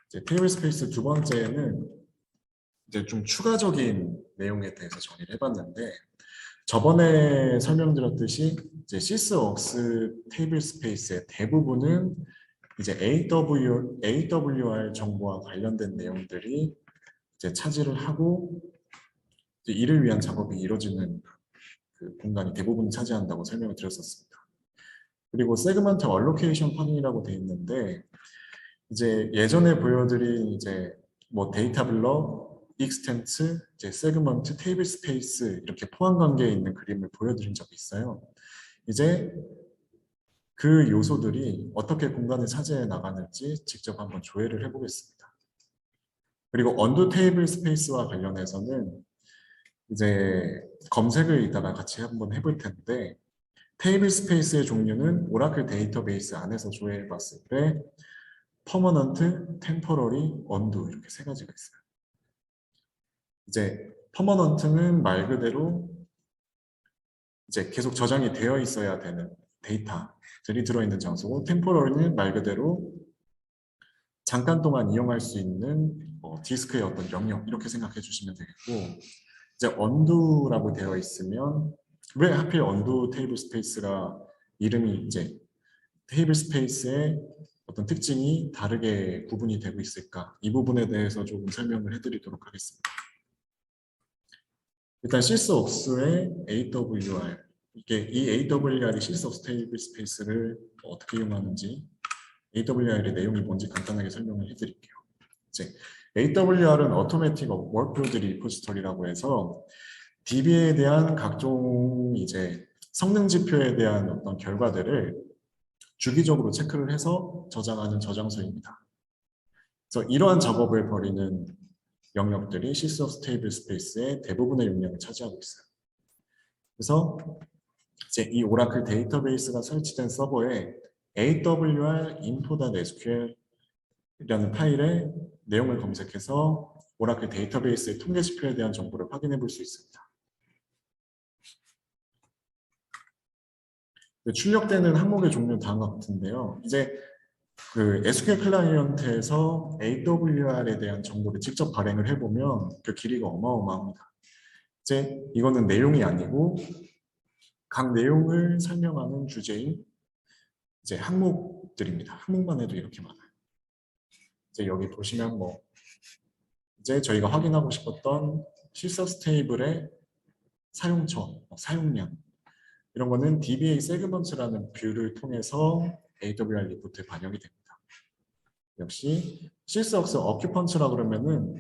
이제 테이블 스페이스 두 번째는 이제 좀 추가적인 내용에 대해서 정리를 해봤는데, 저번에 설명드렸듯이 이제 시스웍스 테이블 스페이스의 대부분은 이제 AWR 정보와 관련된 내용들이 이제 차지를 하고 이제 이를 위한 작업이 이루어지는 그 공간이 대부분 차지한다고 설명을 드렸었습니다. 그리고 세그먼트 얼로케이션 파딩이라고 되어 있는데, 이제 예전에 보여드린 이제 뭐 데이터 블럭, 익스텐트, 이제 세그먼트, 테이블 스페이스 이렇게 포함 관계에 있는 그림을 보여드린 적이 있어요. 이제 그 요소들이 어떻게 공간을 차지해 나가는지 직접 한번 조회를 해보겠습니다. 그리고 언두 테이블 스페이스와 관련해서는 이제 검색을 이따가 같이 한번 해볼 텐데, 테이블 스페이스의 종류는 오라클 데이터베이스 안에서 조회해 봤을 때 퍼머넌트, 템포러리, 언두 이렇게 세 가지가 있어요. 이제 퍼머넌트는 말 그대로 이제 계속 저장이 되어 있어야 되는 데이터들이 들어있는 장소고, 템포러리는 말 그대로 잠깐 동안 이용할 수 있는 디스크의 어떤 영역 이렇게 생각해 주시면 되겠고, 이제 언두라고 되어 있으면 왜 하필 언두 테이블 스페이스가 이름이 이제 테이블 스페이스의 어떤 특징이 다르게 구분이 되고 있을까, 이 부분에 대해서 조금 설명을 해드리도록 하겠습니다. 일단 시스웍스의 AWR, 이 AWR이 시스웍스 테이블 스페이스를 어떻게 이용하는지, AWR의 내용이 뭔지 간단하게 설명을 해드릴게요. 이제 AWR은 Automatic Workload Repository라고 해서 DB에 대한 각종 이제 성능 지표에 대한 어떤 결과들을 주기적으로 체크를 해서 저장하는 저장소입니다. 그래서 이러한 작업을 벌이는 영역들이 시스웍스 테이블 스페이스의 대부분의 용량을 차지하고 있어요. 그래서 이제 이 오라클 데이터베이스가 설치된 서버에 awr info.sql이라는 파일에 내용을 검색해서 오라클 데이터베이스의 통계 지표에 대한 정보를 확인해 볼 수 있습니다. 출력되는 항목의 종류는 다음과 같은데요. 이제 그 SQL 클라이언트에서 AWR에 대한 정보를 직접 발행을 해보면 그 길이가 어마어마합니다. 이제 이거는 내용이 아니고 각 내용을 설명하는 주제인 이제 항목들입니다. 항목만 해도 이렇게 많아요. 이제 여기 보시면 뭐 이제 저희가 확인하고 싶었던 시스웍스 테이블의 사용처, 사용량 이런 거는 DBA 세그먼트라는 뷰를 통해서 AWR 리포트에 반영이 됩니다. 역시 시스웍스 어큐펀츠라 그러면은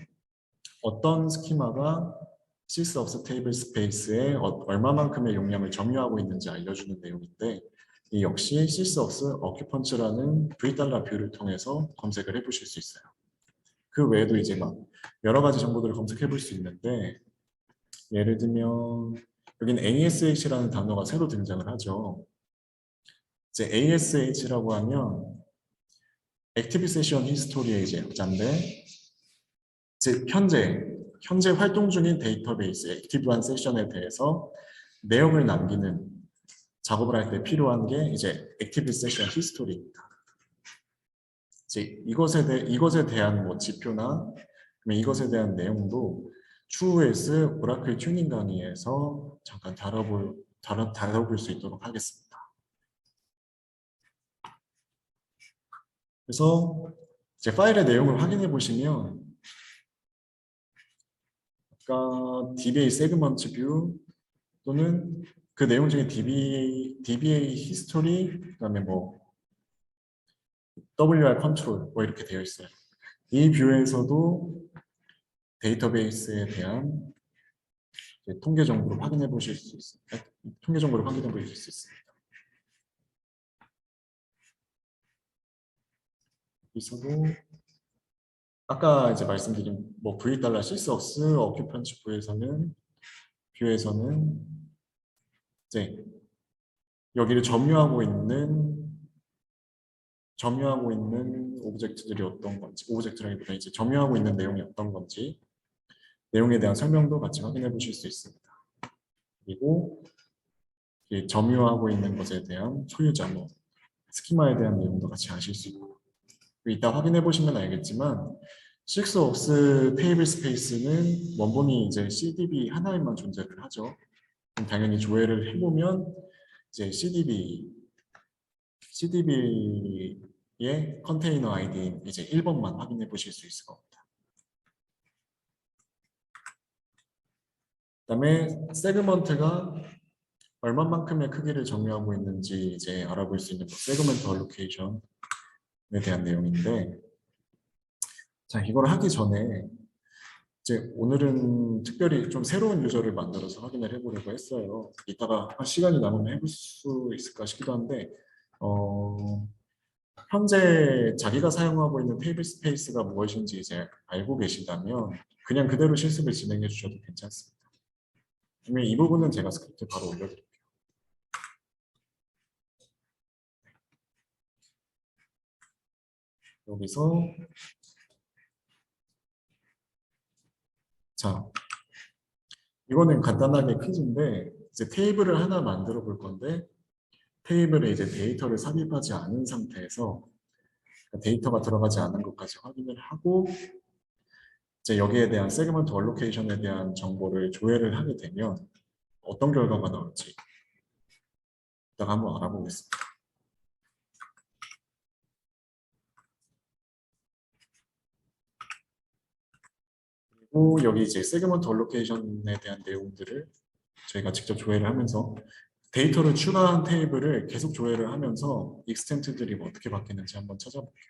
어떤 스키마가 시스웍스 테이블 스페이스에 얼마만큼의 용량을 점유하고 있는지 알려주는 내용인데, 이 역시 시스웍스 어큐펀츠라는 V 뷰를 통해서 검색을 해보실 수 있어요. 그 외에도 이제 막 여러 가지 정보들을 검색해 볼 수 있는데, 예를 들면 여기는 ASH라는 단어가 새로 등장을 하죠. 이제 ASH라고 하면 액티브 세션 히스토리의 이제 약자인데, 이제 현재 활동 중인 데이터베이스 액티브한 세션에 대해서 내역을 남기는 작업을 할 때 필요한 게 이제 액티브 세션 히스토리입니다. 이제 이것에 대한 뭐 지표나 이것에 대한 내용도 추후에 쓸 오라클 튜닝 강의에서 잠깐 다뤄볼 수 있도록 하겠습니다. 그래서 이제 파일의 내용을 확인해 보시면 아까 DBA 세그먼트 뷰 또는 그 내용 중에 DBA 히스토리, 그다음에 뭐 WR 컨트롤 뭐 이렇게 되어 있어요. 이 뷰에서도 데이터베이스에 대한 통계 정보를 확인해 보실 수 있습니다. 통계 정보를 확인해 보실 수 있습니다. 여기서도 아까 이제 말씀드린 뭐 V 시스웍스 어큐펀치 뷰에서는 이제 여기를 점유하고 있는 오브젝트들이 어떤 건지, 오브젝트라기보다 이제 점유하고 있는 내용이 어떤 건지 내용에 대한 설명도 같이 확인해 보실 수 있습니다. 그리고 이 점유하고 있는 것에 대한 소유자, 뭐 스키마에 대한 내용도 같이 아실 수 있고, 이따 확인해 보시면 알겠지만 6옥스 테이블 스페이스는 원본이 이제 CDB 하나에만 존재를 하죠. 그럼 당연히 조회를 해보면 이제 CDB의 컨테이너 아이디 이제 1번만 확인해 보실 수 있을 겁니다. 그다음에 세그먼트가 얼마만큼의 크기를 정의하고 있는지 이제 알아볼 수 있는 세그먼트 얼로케이션에 대한 내용인데, 자, 이걸 하기 전에 이제 오늘은 특별히 좀 새로운 유저를 만들어서 확인을 해보려고 했어요. 이따가 시간이 남으면 해볼 수 있을까 싶기도 한데, 현재 자기가 사용하고 있는 테이블 스페이스가 무엇인지 이제 알고 계시다면 그냥 그대로 실습을 진행해 주셔도 괜찮습니다. 그러면 이 부분은 제가 스크립트 바로 올려드릴게요. 여기서 자, 이거는 간단하게 퀴즈인데 이제 테이블을 하나 만들어 볼 건데 테이블에 이제 데이터를 삽입하지 않은 상태에서 데이터가 들어가지 않은 것까지 확인을 하고 이제 여기에 대한 세그먼트 얼로케이션에 대한 정보를 조회를 하게 되면 어떤 결과가 나올지 이따가 한번 알아보겠습니다. 그리고 여기 이제 세그먼트 얼로케이션에 대한 내용들을 저희가 직접 조회를 하면서 데이터를 추가한 테이블을 계속 조회를 하면서 익스텐트들이 어떻게 바뀌는지 한번 찾아볼게요.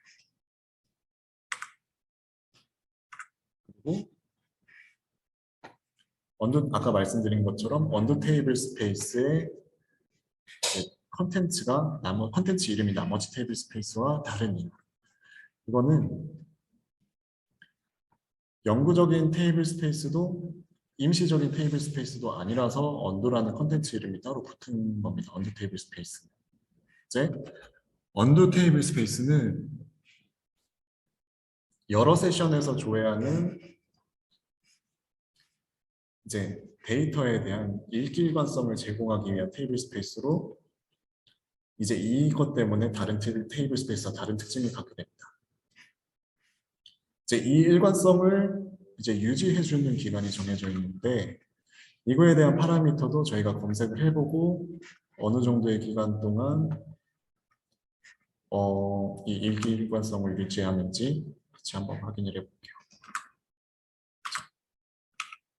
그리고 아까 말씀드린 것처럼 언더 테이블 스페이스의 컨텐츠 이름이 나머지 테이블 스페이스와 다른 이유. 이거는 영구적인 테이블 스페이스도 임시적인 테이블 스페이스도 아니라서 언더라는 컨텐츠 이름이 따로 붙은 겁니다. 언더 테이블 스페이스. 이제 언더 테이블 스페이스는 여러 세션에서 조회하는 이제 데이터에 대한 일길관성을 제공하기 위한 테이블 스페이스로 이제 이것 때문에 다른 테이블 스페이스와 다른 특징을 갖게 됩니다. 이제 이 일관성을 이제 유지해주는 기간이 정해져 있는데 이거에 대한 파라미터도 저희가 검색을 해보고 어느 정도의 기간 동안 이 일관성을 유지하는지 같이 한번 확인을 해볼게요.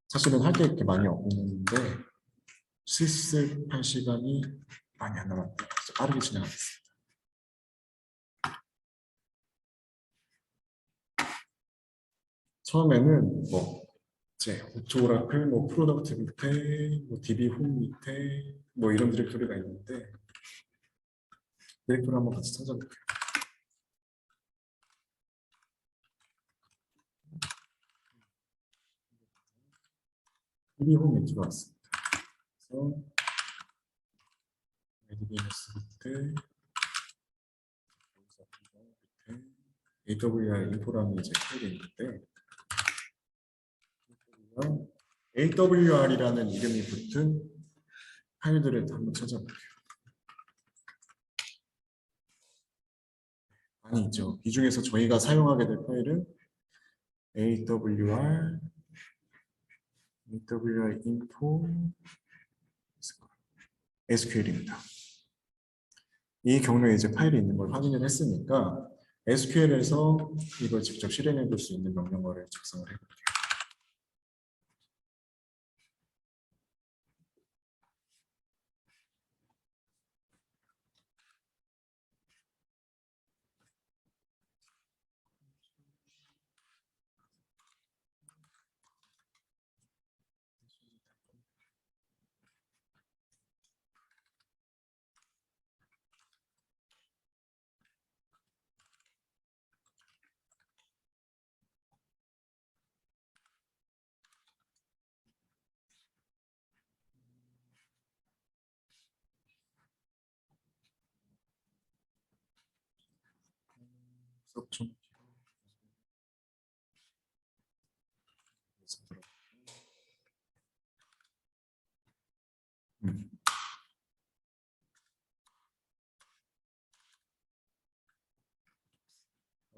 사실은 할 게 이렇게 많이 없는데 실습할 시간이 많이 안 남았네요. 그래서 빠르게 진행하겠습니다. 처음에는 이제 오토라클, 프로덕트 밑에, DB 홈 밑에, 이런 디렉토리가 있는데 디렉토리 한번 같이 찾아볼게요. DB 홈 밑으로 왔습니다. 그래서 ADBMS 밑에, AWR 인포라는 이제 파일이 있는데 AWR이라는 이름이 붙은 파일들을 한번 찾아볼게요. 많이 있죠. 이 중에서 저희가 사용하게 될 파일은 AWR info SQL입니다. 이 경로에 이제 파일이 있는 걸 확인을 했으니까 SQL에서 이걸 직접 실행해 볼 수 있는 명령어를 작성을 해볼게요. 수업 좀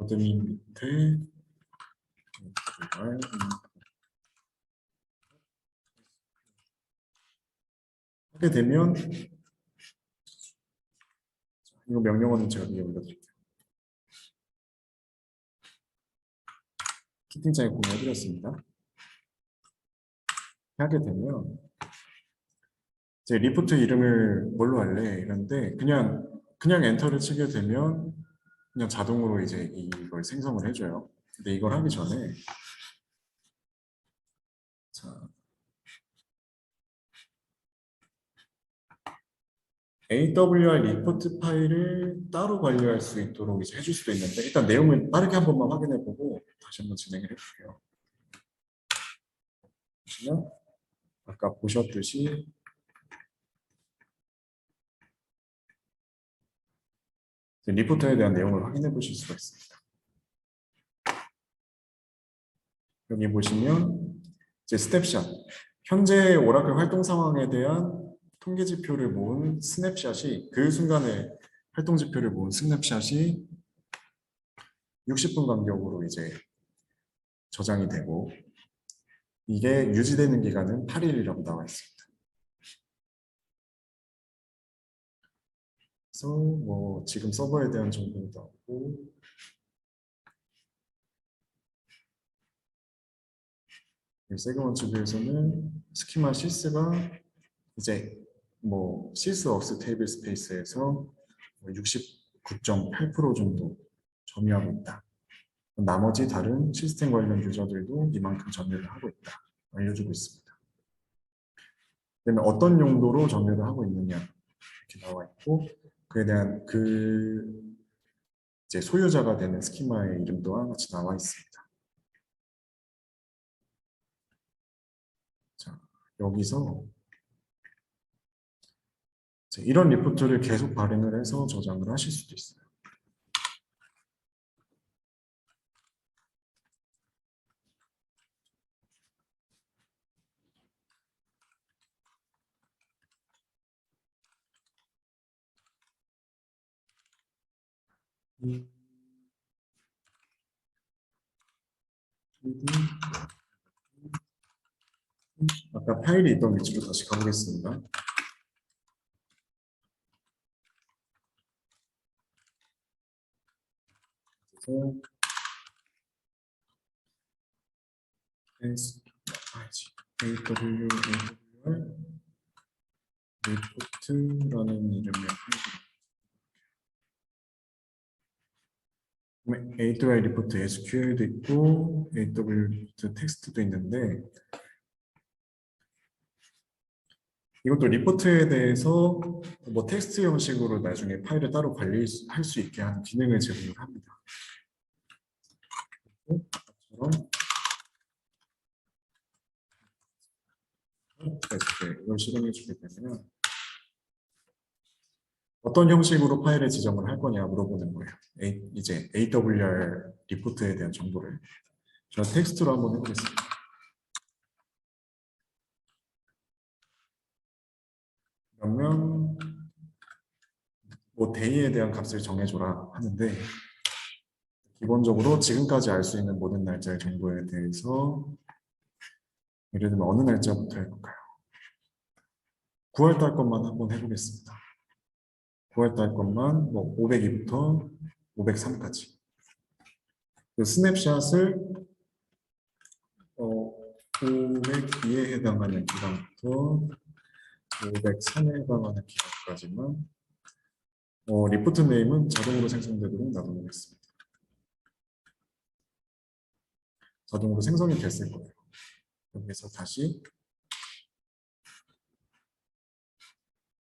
어드민 밑에 하게 되면 이거 명령어는 제가 위에 올려드릴게요. 채팅창에 공유해드렸습니다. 하게 되면 이제 리포트 이름을 뭘로 할래? 이런데 그냥 엔터를 치게 되면 그냥 자동으로 이제 이걸 생성을 해줘요. 근데 이걸 하기 전에 자, AWR 리포트 파일을 따로 관리할 수 있도록 이제 해줄 수도 있는데 일단 내용을 빠르게 한 번만 확인해보고 다시 한번 진행을 해볼게요. 보시면 아까 보셨듯이 리포트에 대한 내용을 확인해 보실 수가 있습니다. 여기 보시면 이제 스냅샷, 현재 오라클 활동 상황에 대한 통계 지표를 모은 스냅샷이 그 순간에 활동 지표를 모은 스냅샷이 60분 간격으로 이제 저장이 되고 이게 유지되는 기간은 8일이라고 나와 있습니다. 그래서 뭐 지금 서버에 대한 정보도 나오고 세그먼 튜브에서는 스키마 시스가 이제 뭐 시스 억스 테이블 스페이스에서 69.8% 정도 점유하고 있다. 나머지 다른 시스템 관련 유저들도 이만큼 점유를 하고 있다. 알려주고 있습니다. 그다음에 어떤 용도로 점유를 하고 있느냐 이렇게 나와 있고 그에 대한 이제 소유자가 되는 스키마의 이름 또한 같이 나와 있습니다. 자, 여기서 이런 리포트를 계속 발행을 해서 저장을 하실 수도 있어요. 아까 파일이 있던 위치로 다시 가보겠습니다. AWR 리포트라는 이름의 AWR 리포트 SQL도 있고 AWR 리포트 텍스트도 있는데 이것도 리포트에 대해서 뭐 텍스트 형식으로 나중에 파일을 따로 관리할 수 있게 하는 기능을 제공을 합니다. 이걸 실행해 주게 되면 어떤 형식으로 파일을 지정을 할 거냐 물어보는 거예요. 이제 AWR 리포트에 대한 정보를 제가 텍스트로 한번 해보겠습니다. 그러면 뭐 데이에 대한 값을 정해줘라 하는데 기본적으로 지금까지 알 수 있는 모든 날짜의 정보에 대해서 예를 들면 어느 날짜부터 해볼까요? 9월달 것만 한번 해보겠습니다. 9월달 것만 뭐 502부터 503까지 그 스냅샷을 502에 해당하는 기간부터 503에 해당하는 기간까지만 리포트 네임은 자동으로 생성되도록 놔둬놓겠습니다. 자동으로 생성이 됐을 거예요. 여기서 다시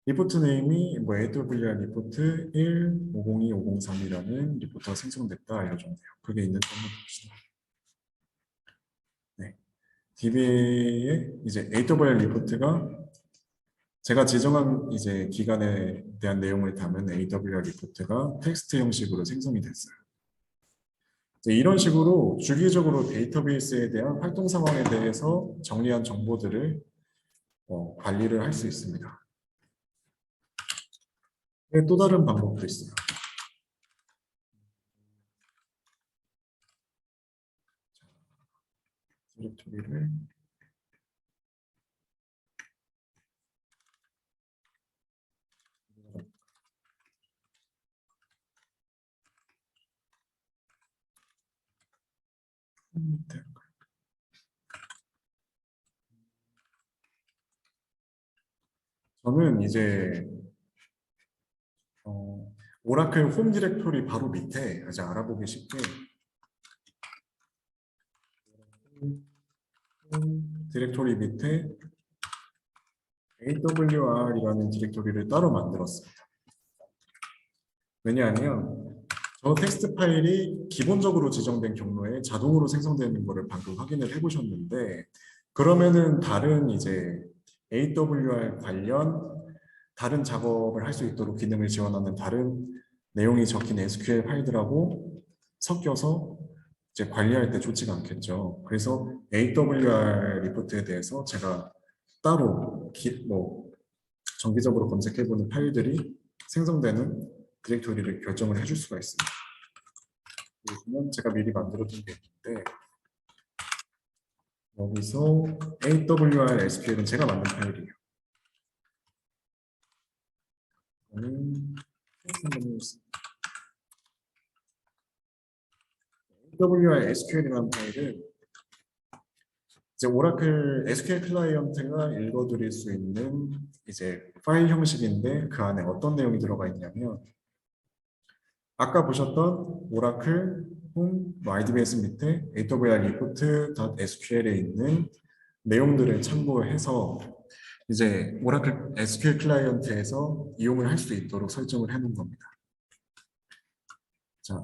리포트 네임이 뭐 AWR 리포트 1, 502, 503이라는 리포트가 생성됐다 알려줬네요. 그게 있는지 한번 봅시다. 네. DBA의 이제 AWR 리포트가 제가 지정한 이제 기간에 대한 내용을 담은 AWR 리포트가 텍스트 형식으로 생성이 됐어요. 이런 식으로 주기적으로 데이터베이스에 대한 활동 상황에 대해서 정리한 정보들을 관리를 할 수 있습니다. 또 다른 방법도 있어요. 디렉토리를 저는 이제 오라클 홈 디렉토리 바로 밑에 아주 알아보기 쉽게 홈 디렉토리 밑에 awr이라는 디렉토리를 따로 만들었습니다. 왜냐하면 저 텍스트 파일이 기본적으로 지정된 경로에 자동으로 생성되는 것을 방금 확인을 해보셨는데, 그러면은 다른 이제 AWR 관련 다른 작업을 할 수 있도록 기능을 지원하는 다른 내용이 적힌 SQL 파일들하고 섞여서 이제 관리할 때 좋지가 않겠죠. 그래서 AWR 리포트에 대해서 제가 따로 정기적으로 검색해보는 파일들이 생성되는 디렉토리를 결정을 해줄 수가 있습니다. 보시면 제가 미리 만들어둔 게 있는데, 여기서 AWR SQL은 제가 만든 파일이에요. AWR SQL이라는 파일은 이제 오라클 SQL 클라이언트가 읽어드릴 수 있는 이제 파일 형식인데, 그 안에 어떤 내용이 들어가 있냐면, 아까 보셨던 오라클 홈 YDBS 밑에 AWR report.sql에 있는 내용들을 참고해서 이제 오라클 SQL 클라이언트에서 이용을 할 수 있도록 설정을 해놓은 겁니다. 자,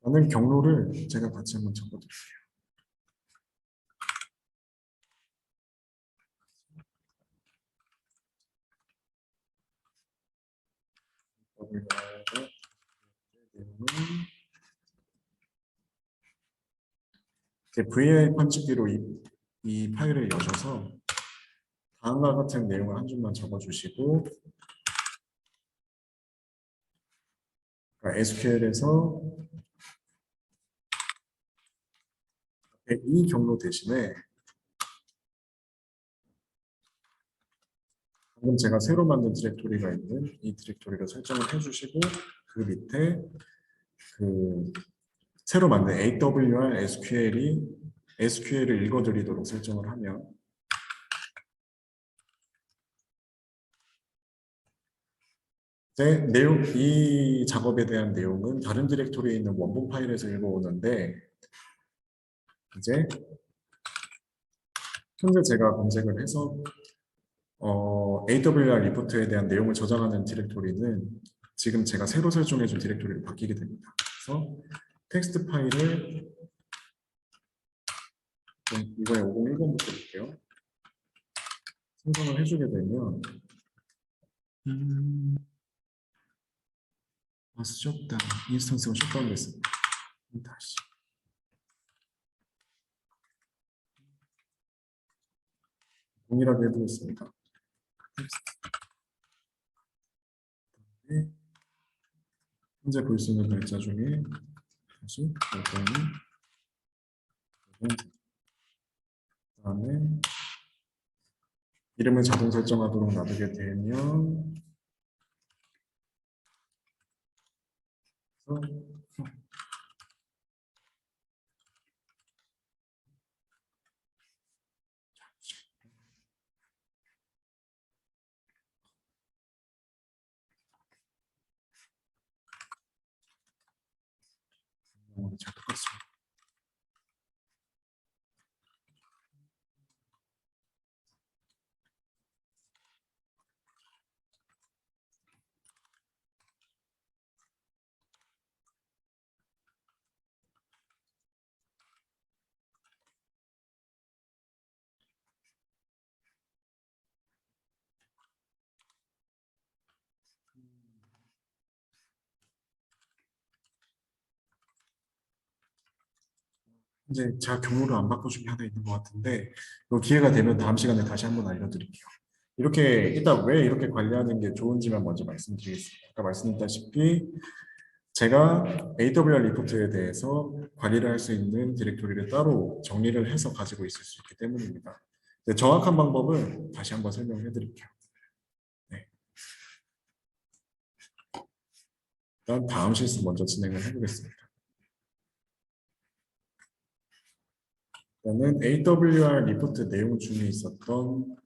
저는 경로를 제가 같이 한번 적어드릴게요. VI 편집기로 이 파일을 여셔서 다음과 같은 내용을 한 줄만 적어주시고, SQL에서 이 경로 대신에 방금 제가 새로 만든 디렉토리가 있는 이 디렉토리를 설정을 해주시고, 그 밑에 그 새로 만든 AWR SQL을 읽어드리도록 설정을 하면 이 작업에 대한 내용은 다른 디렉토리에 있는 원본 파일에서 읽어오는데, 이제 현재 제가 검색을 해서 AWR 리포트에 대한 내용을 저장하는 디렉토리는 지금 제가 새로 설정해준 디렉토리로 바뀌게 됩니다. 그래서 텍스트 파일을 이번에 501번부터 볼게요. 생성을 해주게 되면 셧다운, 인스턴스가 셧다운 됐습니다. 다시 동일하게 해보겠습니다. 현재 볼 수 있는 날짜 중에 다시 그다음에 이름을 자동 설정하도록 놔두게 되면 잘 똑같습니다. 이제 제가 경로를 안 바꿔준 게 하나 있는 것 같은데, 기회가 되면 다음 시간에 다시 한번 알려드릴게요. 이렇게 일단 왜 이렇게 관리하는 게 좋은지만 먼저 말씀드리겠습니다. 아까 말씀드렸다시피 제가 AWR 리포트에 대해서 관리를 할 수 있는 디렉토리를 따로 정리를 해서 가지고 있을 수 있기 때문입니다. 네, 정확한 방법은 다시 한번 설명해 드릴게요. 네. 일단 다음 실습 먼저 진행을 해보겠습니다. 저는 AWR 리포트 내용 중에 있었던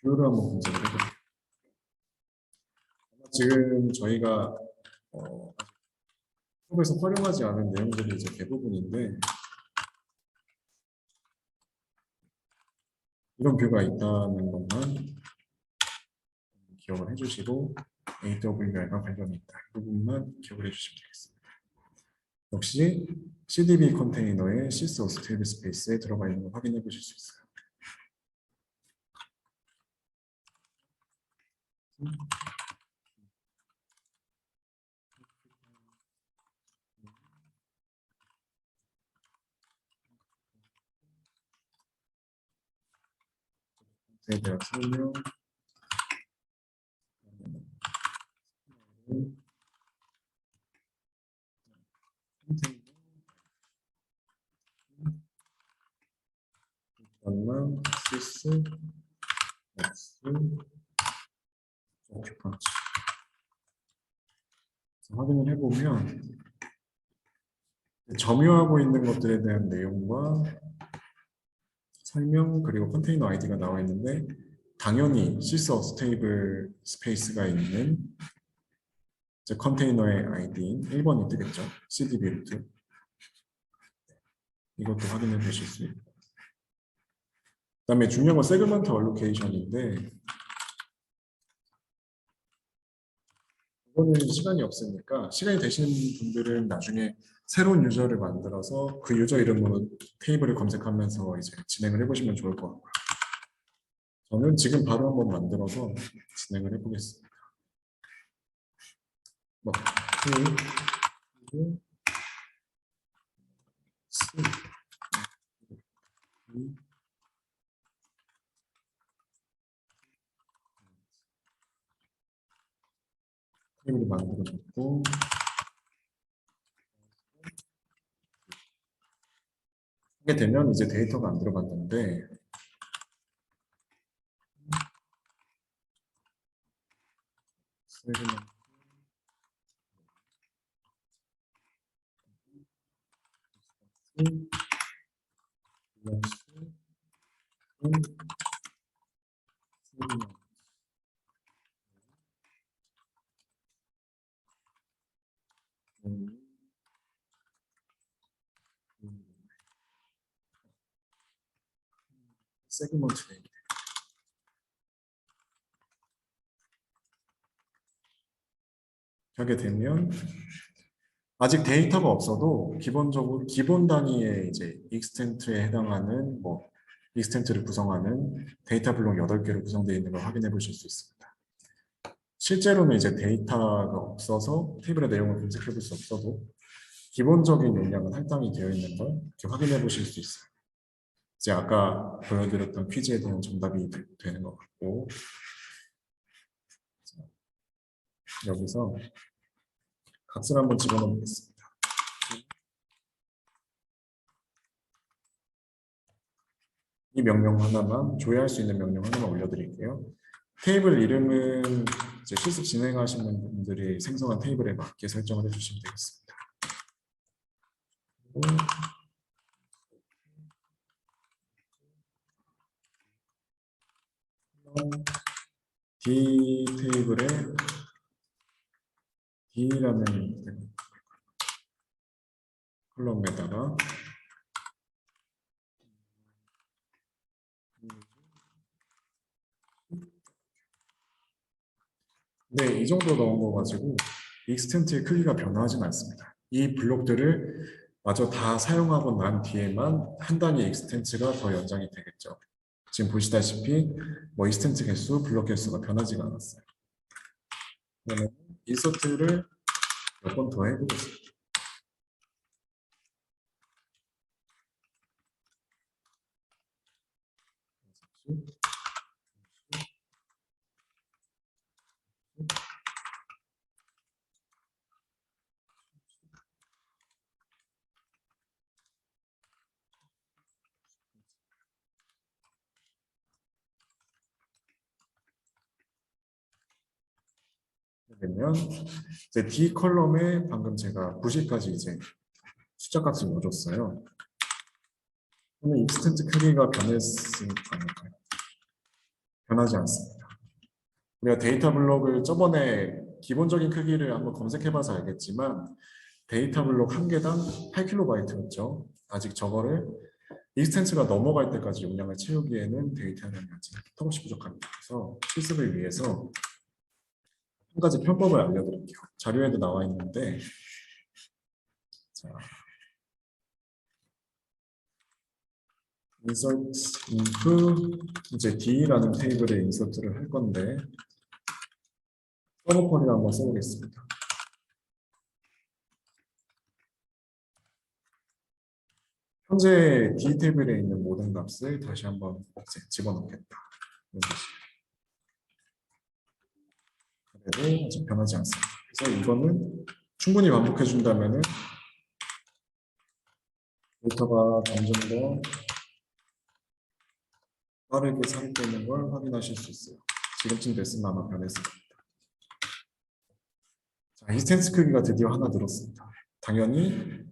뷰를 한번 분석을 해볼게요. 지금 저희가 수업에서 활용하지 않은 내용들이 이제 대부분인데 이런 뷰가 있다는 것만 기억을 해주시고 AWR과 관련이 있다. 이 부분만 기억을 해주시면 되겠습니다. 역시 CDB 컨테이너의 sys 테이블 스페이스에 들어가 있는 걸 확인해 보실 수 있어요. 에 대한 설명, 컨테이너, sys, x, 오큐펀치 확인을 해보면 점유하고 있는 것들에 대한 내용과 설명 그리고 컨테이너 아이디가 나와 있는데 당연히 sys 스테이블 스페이스가 있는 컨테이너의 아이디인 1번이 뜨겠죠. cdb 루트 이것도 확인해 보실 수 있고 그 다음에 중요한 건 세그먼트 얼로케이션인데 이거는 시간이 없으니까 시간이 되시는 분들은 나중에 새로운 유저를 만들어서 그 유저 이름으로 테이블을 검색하면서 이제 진행을 해보시면 좋을 것 같고요. 저는 지금 바로 한번 만들어서 진행을 해보겠습니다. 뭐, 테이블을 만들어줬고 하게 되면 이제 데이터가 안 들어갔는데 세그먼트 네임 하게 되면 아직 데이터가 없어도 기본적으로 기본 단위의 이제 익스텐트에 해당하는 뭐 익스텐트를 구성하는 데이터 블록 8개로 구성되어 있는 걸 확인해 보실 수 있습니다. 실제로는 이제 데이터가 없어서 테이블의 내용을 검색해 볼 수 없어도 기본적인 용량은 할당이 되어 있는 걸 이렇게 확인해 보실 수 있어요. 이제 아까 보여드렸던 퀴즈에 대한 정답이 되는 것 같고 여기서 값을 한번 집어넣어 보겠습니다. 이 명령 하나만 조회할 수 있는 명령 하나만 올려드릴게요. 테이블 이름은 이제 실습 진행하시는 분들이 생성한 테이블에 맞게 설정을 해주시면 되겠습니다. D 테이블에 D라는 컬럼에다가 네, 이 정도 넣은 거 가지고 익스텐트의 크기가 변화하진 않습니다. 이 블록들을 마저 다 사용하고 난 뒤에만 한 단위 익스텐트가 더 연장이 되겠죠. 지금 보시다시피 뭐 익스텐트 개수, 블록 개수가 변하지가 않았어요. 그러면 인서트를 몇 번 더 해보겠습니다. 되면 이제 D 컬럼에 방금 제가 90까지 이제 숫자 값을 넣어줬어요. 그러면 익스텐트 크기가 변했으니까 아닐까요? 변하지 않습니다. 우리가 데이터 블록을 저번에 기본적인 크기를 한번 검색해봐서 알겠지만 데이터 블록 한 개당 8KB 아직 저거를 익스텐스가 넘어갈 때까지 용량을 채우기에는 데이터량이 아직 턱없이 부족합니다. 그래서 실습을 위해서 한 가지 편법을 알려드릴게요. 자료에도 나와 있는데 자, insert into 이제 D라는 테이블에 인서트를 할 건데 서버폴을 한번 써보겠습니다. 현재 D 테이블에 있는 모든 값을 다시 한번 집어넣겠다. 그래도 아직 변하지 않습니다. 그래서 이거는 충분히 반복해 준다면은 데이터가 점점 더 빠르게 삽입되는 걸 확인하실 수 있어요. 지금쯤 됐으면 아마 변했을 겁니다. 자, 인스턴스 크기가 드디어 하나 늘었습니다. 당연히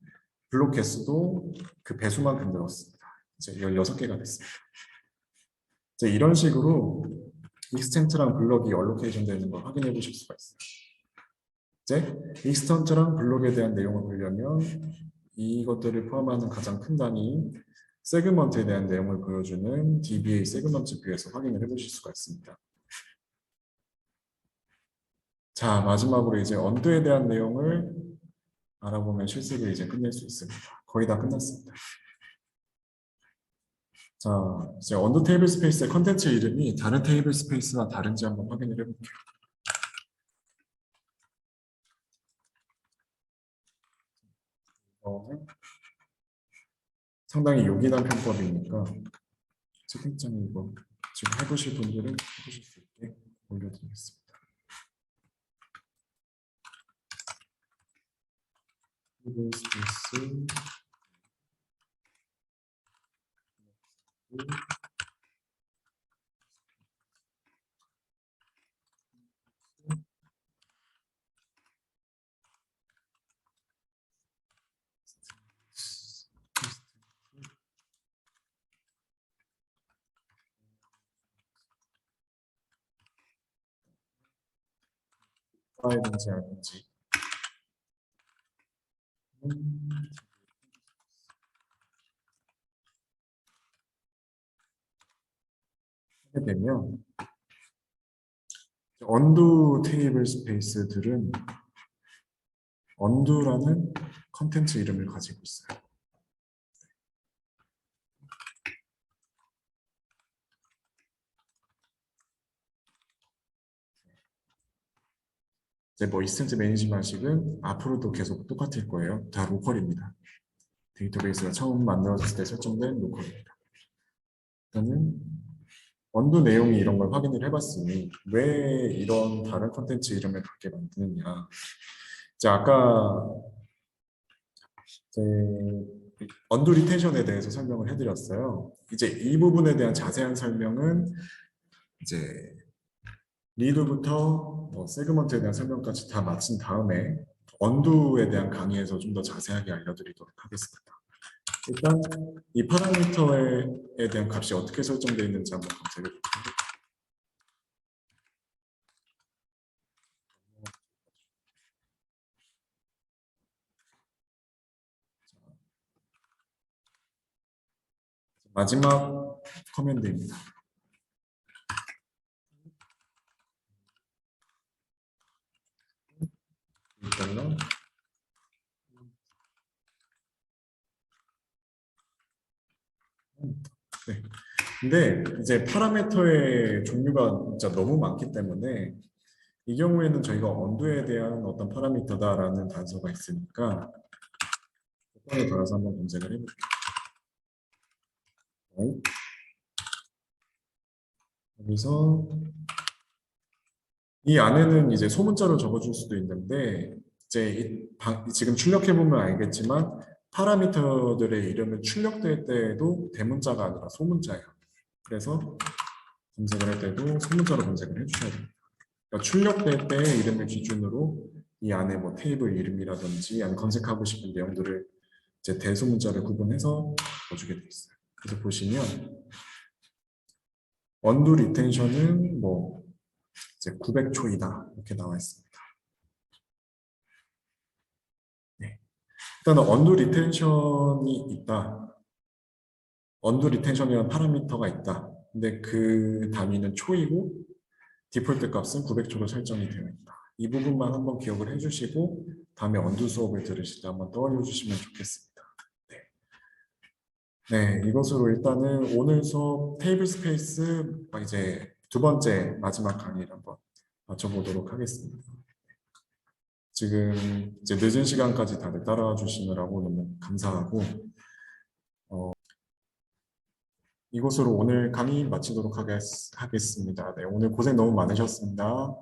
블록 개수도 그 배수만큼 늘었습니다. 이제 16개가 됐습니다. 이제 이런 식으로 익스텐트랑 블록이 얼로케이션 되는 걸 확인해 보실 수가 있어요. 이제 익스텐트랑 블록에 대한 내용을 보려면 이것들을 포함하는 가장 큰 단위 세그먼트에 대한 내용을 보여주는 DBA 세그먼트 뷰에서 확인을 해 보실 수가 있습니다. 자, 마지막으로 이제 언두에 대한 내용을 알아보면 실습을 이제 끝낼 수 있습니다. 거의 다 끝났습니다. 자, 이제 언두 테이블 스페이스의 컨텐츠 이름이 다른 테이블 스페이스와 다른지 한번 확인을 해볼게요. 상당히 요긴한 편법이니까 채팅창에 이거 지금 해보실 분들은 해보실 수 있게 올려드리겠습니다. 테이블 스페이스 파일인지 아닌지 하게 되면 언두 테이블 스페이스들은 언두라는 컨텐츠 이름을 가지고 있어요. 이제 뭐 익스텐트 매니지먼트식은 앞으로도 계속 똑같을 거예요. 다 로컬입니다. 데이터베이스가 처음 만들어졌을 때 설정된 로컬입니다. 일단은 언두 내용이 이런 걸 확인을 해봤으니 왜 이런 다른 컨텐츠 이름을 갖게 만드느냐. 이제 아까 이제 언두 리텐션에 대해서 설명을 해드렸어요. 이제 이 부분에 대한 자세한 설명은 이제 리드부터 뭐 세그먼트에 대한 설명까지 다 마친 다음에 언두에 대한 강의에서 좀 더 자세하게 알려드리도록 하겠습니다. 일단 이 파라미터에 대한 값이 어떻게 설정되어 있는지 한번 검색해 볼게요. 마지막 커맨드입니다. 네. 근데 이제 파라미터의 종류가 진짜 너무 많기 때문에 이 경우에는 저희가 언두에 대한 어떤 파라미터다라는 단서가 있으니까 조건을 걸어서 한번 검색을 해볼게요. 여기서 이 안에는 이제 소문자로 적어줄 수도 있는데 이제 지금 출력해보면 알겠지만 파라미터들의 이름을 출력될 때에도 대문자가 아니라 소문자예요. 그래서 검색을 할 때도 소문자로 검색을 해주셔야 됩니다. 그러니까 출력될 때의 이름을 기준으로 이 안에 뭐 테이블 이름이라든지 아니면 검색하고 싶은 내용들을 이제 대소문자를 구분해서 넣어주게 돼 있어요. 그래서 보시면 언두 리텐션은 뭐 이제 900초이다 이렇게 나와 있습니다. 네. 일단은 언두 리텐션이 있다. 언두 리텐션이라는 파라미터가 있다. 근데 그 단위는 초이고 디폴트 값은 900초로 설정이 되어 있다. 이 부분만 한번 기억을 해주시고 다음에 언두 수업을 들으실 때 한번 떠올려 주시면 좋겠습니다. 네, 이것으로 일단은 오늘 수업 테이블 스페이스 이제 두 번째 마지막 강의를 한번 마쳐보도록 하겠습니다. 지금 이제 늦은 시간까지 다들 따라와 주시느라고 너무 감사하고 이것으로 오늘 강의 마치도록 하겠습니다. 네, 오늘 고생 너무 많으셨습니다.